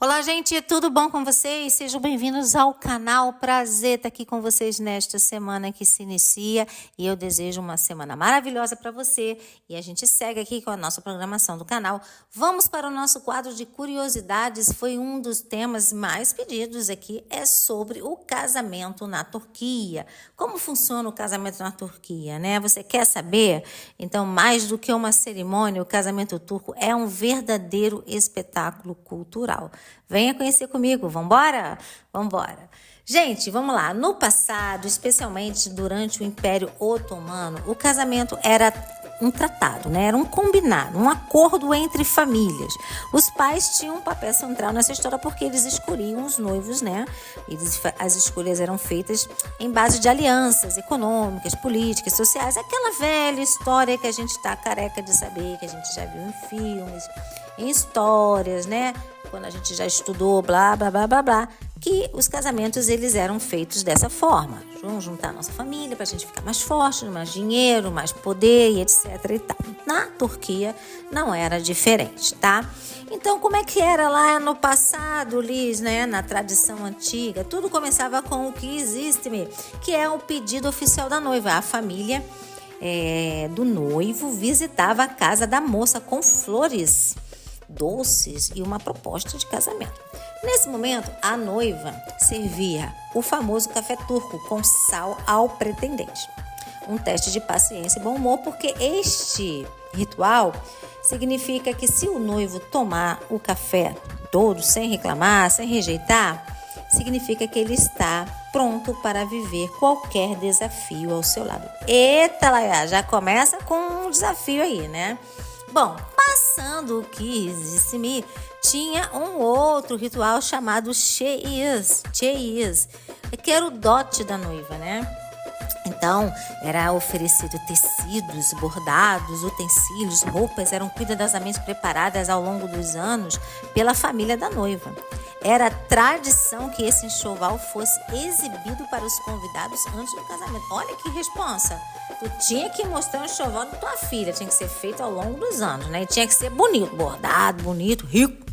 Olá, gente, tudo bom com vocês? Sejam bem-vindos ao canal. Prazer estar aqui com vocês nesta semana que se inicia e eu desejo uma semana maravilhosa para você. E a gente segue aqui com a nossa programação do canal. Vamos para o nosso quadro de curiosidades. Foi um dos temas mais pedidos aqui, é sobre o casamento na Turquia. Como funciona o casamento na Turquia, né? Você quer saber? Então, mais do que uma cerimônia, o casamento turco é um verdadeiro espetáculo cultural. Venha conhecer comigo, vambora? Vambora. Gente, vamos lá. No passado, especialmente durante o Império Otomano, o casamento era um tratado, né? Era um combinado, um acordo entre famílias. Os pais tinham um papel central nessa história porque eles escolhiam os noivos, né? As escolhas eram feitas em base de alianças econômicas, políticas, sociais. Aquela velha história que a gente está careca de saber, que a gente já viu em filmes, em histórias, né? Quando a gente já estudou, blá, blá, blá, blá, blá, que os casamentos, eles eram feitos dessa forma. Vamos juntar a nossa família para a gente ficar mais forte, mais dinheiro, mais poder e etc e tal. Na Turquia não era diferente, tá? Então, como é que era lá no passado, Liz, né? Na tradição antiga? Tudo começava com o que existe, que é o pedido oficial da noiva. A família do noivo visitava a casa da moça com flores, doces e uma proposta de casamento. Nesse momento, a noiva servia o famoso café turco com sal ao pretendente. Um teste de paciência e bom humor, porque este ritual significa que se o noivo tomar o café todo sem reclamar, sem rejeitar, significa que ele está pronto para viver qualquer desafio ao seu lado. Eita, Laia, já começa com um desafio aí, né? Bom, passando o que existe, tinha um outro ritual chamado cheiz, que era o dote da noiva, né? Então, era oferecido tecidos, bordados, utensílios, roupas eram cuidadosamente preparadas ao longo dos anos pela família da noiva. Era tradição que esse enxoval fosse exibido para os convidados antes do casamento. Olha que responsa! Tu tinha que mostrar o enxoval da tua filha, tinha que ser feito ao longo dos anos, né? E tinha que ser bonito, bordado, bonito, rico.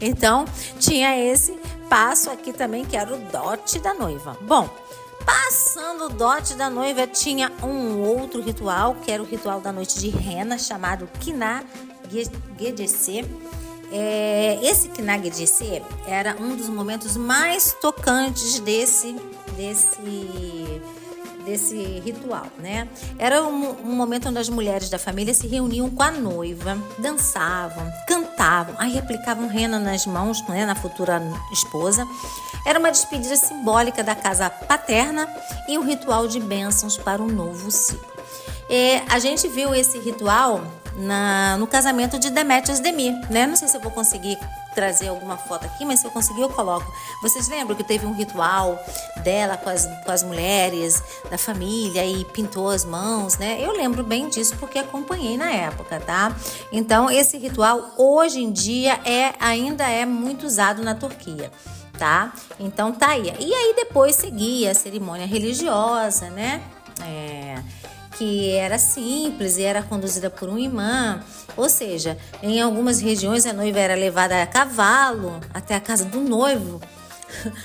Então, tinha esse passo aqui também, que era o dote da noiva. Bom, passando o dote da noiva, tinha um outro ritual, que era o ritual da noite de rena, chamado Kına Gecesi. Esse Kına Gecesi era um dos momentos mais tocantes desse ritual, né? Era um momento onde as mulheres da família se reuniam com a noiva, dançavam, cantavam, aí aplicavam rena nas mãos, né, na futura esposa. Era uma despedida simbólica da casa paterna e um ritual de bênçãos para um novo ciclo. A gente viu esse ritual no casamento de Demet Özdemir, né? Não sei se eu vou conseguir trazer alguma foto aqui, mas se eu conseguir eu coloco. Vocês lembram que teve um ritual dela com as mulheres da família e pintou as mãos, né? Eu lembro bem disso porque acompanhei na época, tá? Então, esse ritual hoje em dia ainda é muito usado na Turquia, tá? Então, tá aí. E aí depois seguia a cerimônia religiosa, né? Que era simples e era conduzida por um imã, ou seja, em algumas regiões a noiva era levada a cavalo até a casa do noivo,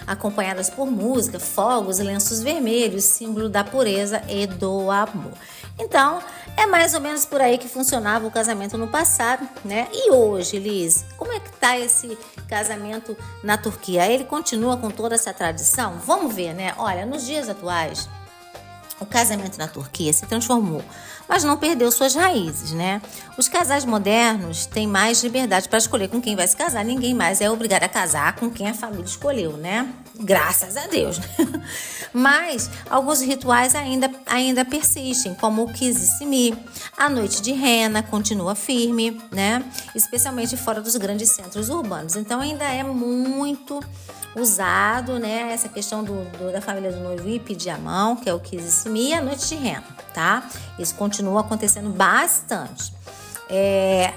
acompanhadas por música, fogos e lenços vermelhos, símbolo da pureza e do amor. Então, é mais ou menos por aí que funcionava o casamento no passado, né? E hoje, Liz, como é que tá esse casamento na Turquia? Ele continua com toda essa tradição? Vamos ver, né? Olha, nos dias atuais, o casamento na Turquia se transformou, mas não perdeu suas raízes, né? Os casais modernos têm mais liberdade para escolher com quem vai se casar. Ninguém mais é obrigado a casar com quem a família escolheu, né? Graças a Deus. Mas alguns rituais ainda persistem, como o Kizilsi, a noite de rena continua firme, né? Especialmente fora dos grandes centros urbanos. Então ainda é muito usado, né? Essa questão da família do noivo ir pedir a mão, que é o Kizilsi, e a noite de rena, tá? Isso continua acontecendo bastante.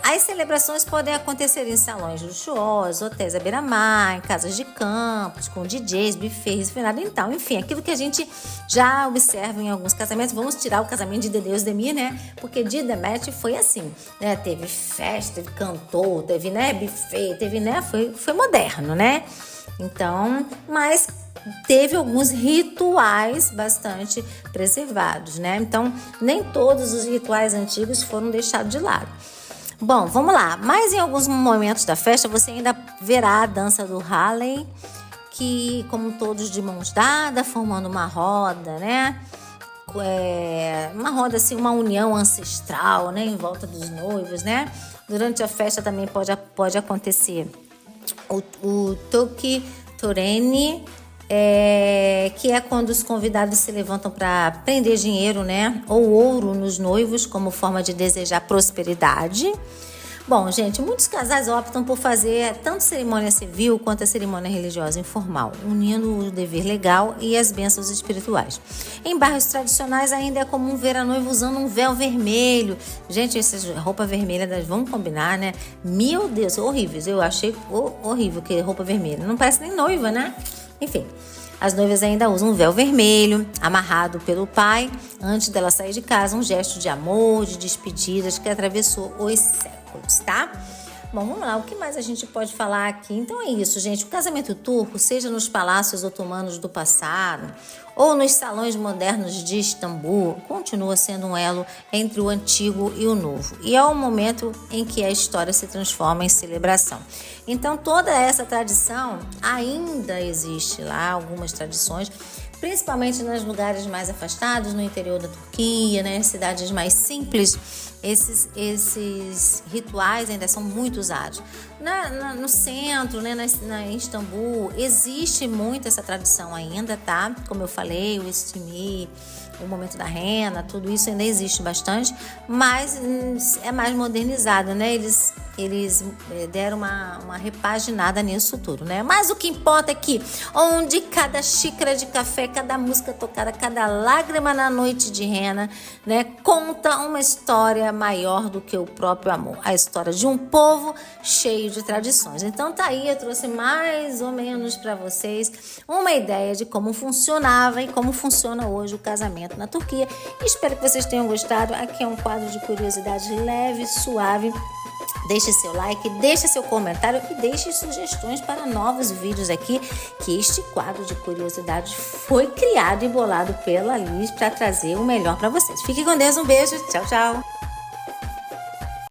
As celebrações podem acontecer em salões luxuosos, hotéis à beira-mar, em casas de campos, com DJs, buffets, refinado. Então, enfim, aquilo que a gente já observa em alguns casamentos. Vamos tirar o casamento de Dedeus Demir, né? Porque de Demet foi assim, né? Teve festa, teve cantor, teve, né, buffet, teve, né? Foi moderno, né? Então, mas teve alguns rituais bastante preservados, né? Então, nem todos os rituais antigos foram deixados de lado. Bom, vamos lá. Mas em alguns momentos da festa, você ainda verá a dança do Halley, que, como todos de mãos dadas, formando uma roda, né? Uma roda, assim, uma união ancestral, né? Em volta dos noivos, né? Durante a festa também pode acontecer o Toki Torene, que é quando os convidados se levantam para prender dinheiro, né, ou ouro nos noivos como forma de desejar prosperidade. Bom, gente, muitos casais optam por fazer tanto cerimônia civil quanto a cerimônia religiosa informal, unindo o dever legal e as bênçãos espirituais. Em bairros tradicionais ainda é comum ver a noiva usando um véu vermelho. Gente, essa roupa vermelha, vamos combinar, né? Meu Deus, horríveis. Eu achei horrível que roupa vermelha. Não parece nem noiva, né? Enfim, as noivas ainda usam um véu vermelho, amarrado pelo pai, antes dela sair de casa, um gesto de amor, de despedidas que atravessou os séculos, tá? Bom, vamos lá, o que mais a gente pode falar aqui? Então é isso, gente, o casamento turco, seja nos palácios otomanos do passado ou nos salões modernos de Istambul, continua sendo um elo entre o antigo e o novo. E é o momento em que a história se transforma em celebração. Então toda essa tradição ainda existe lá, algumas tradições, principalmente nos lugares mais afastados, no interior da Turquia, né, cidades mais simples. Esses rituais ainda são muito usados. No centro, né, em Istambul, existe muito essa tradição ainda, tá? Como eu falei, o istimi, o momento da rena, tudo isso ainda existe bastante, mas é mais modernizado, né? Eles deram uma repaginada nisso tudo, né? Mas o que importa é que onde cada xícara de café, cada música tocada, cada lágrima na noite de rena, né, conta uma história maior do que o próprio amor. A história de um povo cheio de tradições. Então tá aí, eu trouxe mais ou menos para vocês uma ideia de como funcionava e como funciona hoje o casamento na Turquia. Espero que vocês tenham gostado. Aqui é um quadro de curiosidades leve, suave. Deixe seu like, deixe seu comentário e deixe sugestões para novos vídeos aqui, que este quadro de curiosidades foi criado e bolado pela Liz para trazer o melhor para vocês. Fique com Deus, um beijo, tchau, tchau!